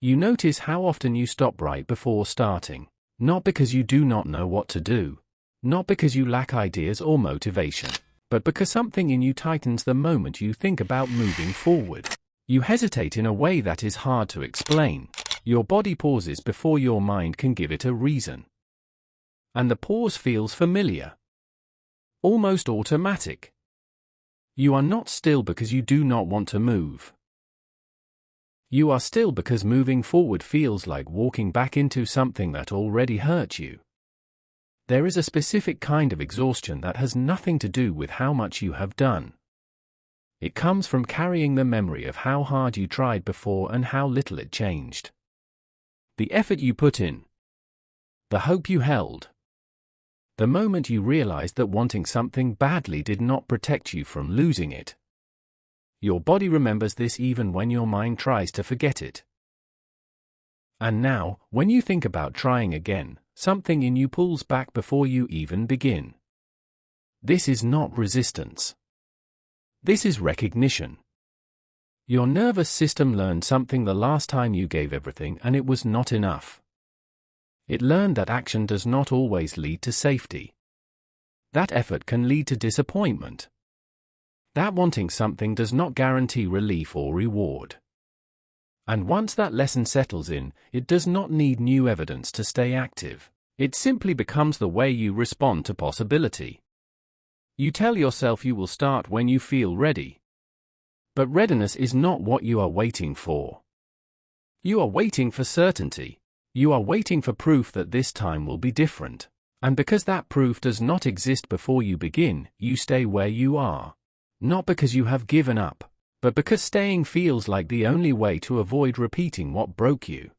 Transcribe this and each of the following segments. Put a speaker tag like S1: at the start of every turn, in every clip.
S1: You notice how often you stop right before starting, not because you do not know what to do, not because you lack ideas or motivation, but because something in you tightens the moment you think about moving forward. You hesitate in a way that is hard to explain. Your body pauses before your mind can give it a reason. And the pause feels familiar, almost automatic. You are not still because you do not want to move. You are still because moving forward feels like walking back into something that already hurt you. There is a specific kind of exhaustion that has nothing to do with how much you have done. It comes from carrying the memory of how hard you tried before and how little it changed. The effort you put in. The hope you held. The moment you realized that wanting something badly did not protect you from losing it. Your body remembers this even when your mind tries to forget it. And now, when you think about trying again, something in you pulls back before you even begin. This is not resistance. This is recognition. Your nervous system learned something the last time you gave everything and it was not enough. It learned that action does not always lead to safety. That effort can lead to disappointment. That wanting something does not guarantee relief or reward. And once that lesson settles in, it does not need new evidence to stay active. It simply becomes the way you respond to possibility. You tell yourself you will start when you feel ready. But readiness is not what you are waiting for. You are waiting for certainty. You are waiting for proof that this time will be different. And because that proof does not exist before you begin, you stay where you are. Not because you have given up, but because staying feels like the only way to avoid repeating what broke you.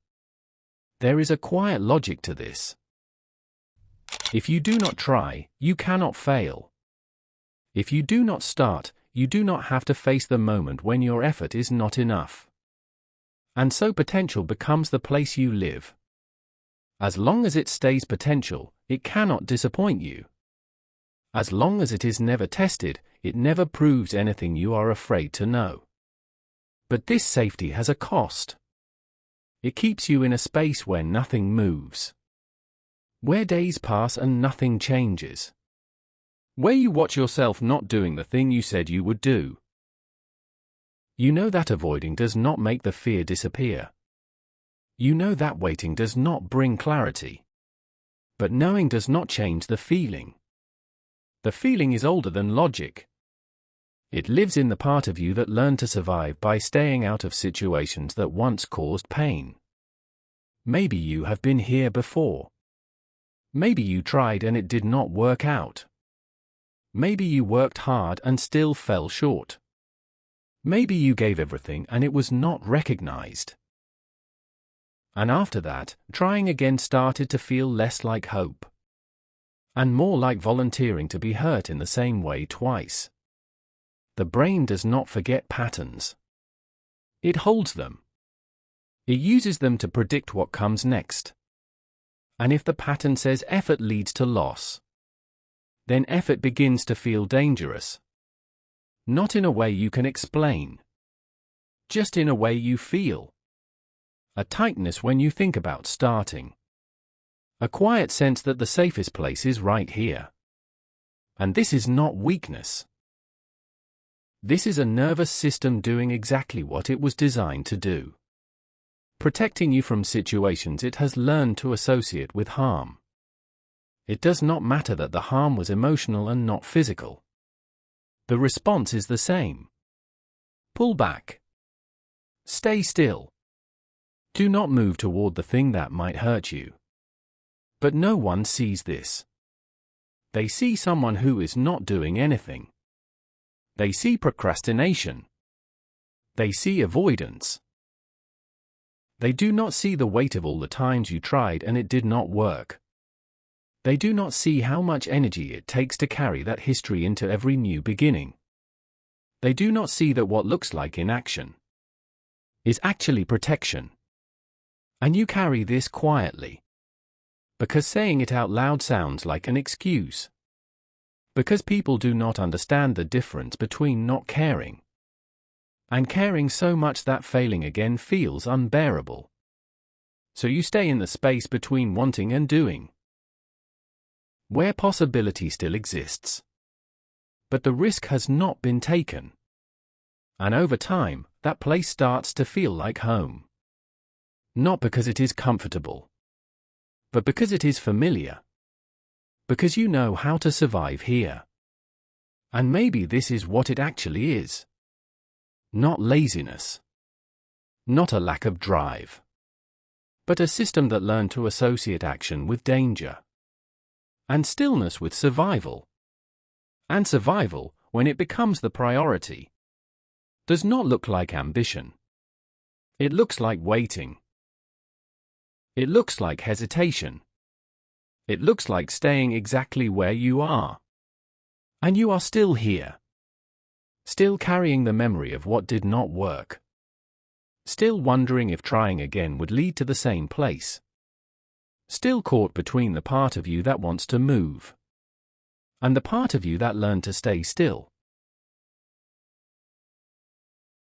S1: There is a quiet logic to this. If you do not try, you cannot fail. If you do not start, you do not have to face the moment when your effort is not enough. And so potential becomes the place you live. As long as it stays potential, it cannot disappoint you. As long as it is never tested, it never proves anything you are afraid to know. But this safety has a cost. It keeps you in a space where nothing moves. Where days pass and nothing changes. Where you watch yourself not doing the thing you said you would do. You know that avoiding does not make the fear disappear. You know that waiting does not bring clarity. But knowing does not change the feeling. The feeling is older than logic. It lives in the part of you that learned to survive by staying out of situations that once caused pain. Maybe you have been here before. Maybe you tried and it did not work out. Maybe you worked hard and still fell short. Maybe you gave everything and it was not recognized. And after that, trying again started to feel less like hope. And more like volunteering to be hurt in the same way twice. The brain does not forget patterns. It holds them. It uses them to predict what comes next. And if the pattern says effort leads to loss, then effort begins to feel dangerous. Not in a way you can explain. Just in a way you feel. A tightness when you think about starting. A quiet sense that the safest place is right here. And this is not weakness. This is a nervous system doing exactly what it was designed to do. Protecting you from situations it has learned to associate with harm. It does not matter that the harm was emotional and not physical. The response is the same. Pull back. Stay still. Do not move toward the thing that might hurt you. But no one sees this. They see someone who is not doing anything. They see procrastination. They see avoidance. They do not see the weight of all the times you tried and it did not work. They do not see how much energy it takes to carry that history into every new beginning. They do not see that what looks like inaction is actually protection. And you carry this quietly. Because saying it out loud sounds like an excuse. Because people do not understand the difference between not caring and caring so much that failing again feels unbearable. So you stay in the space between wanting and doing, where possibility still exists. But the risk has not been taken. And over time, that place starts to feel like home. Not because it is comfortable, but because it is familiar. Because you know how to survive here. And maybe this is what it actually is. Not laziness. Not a lack of drive. But a system that learned to associate action with danger. And stillness with survival. And survival, when it becomes the priority, does not look like ambition. It looks like waiting. It looks like hesitation. It looks like staying exactly where you are. And you are still here. Still carrying the memory of what did not work. Still wondering if trying again would lead to the same place. Still caught between the part of you that wants to move and the part of you that learned to stay still.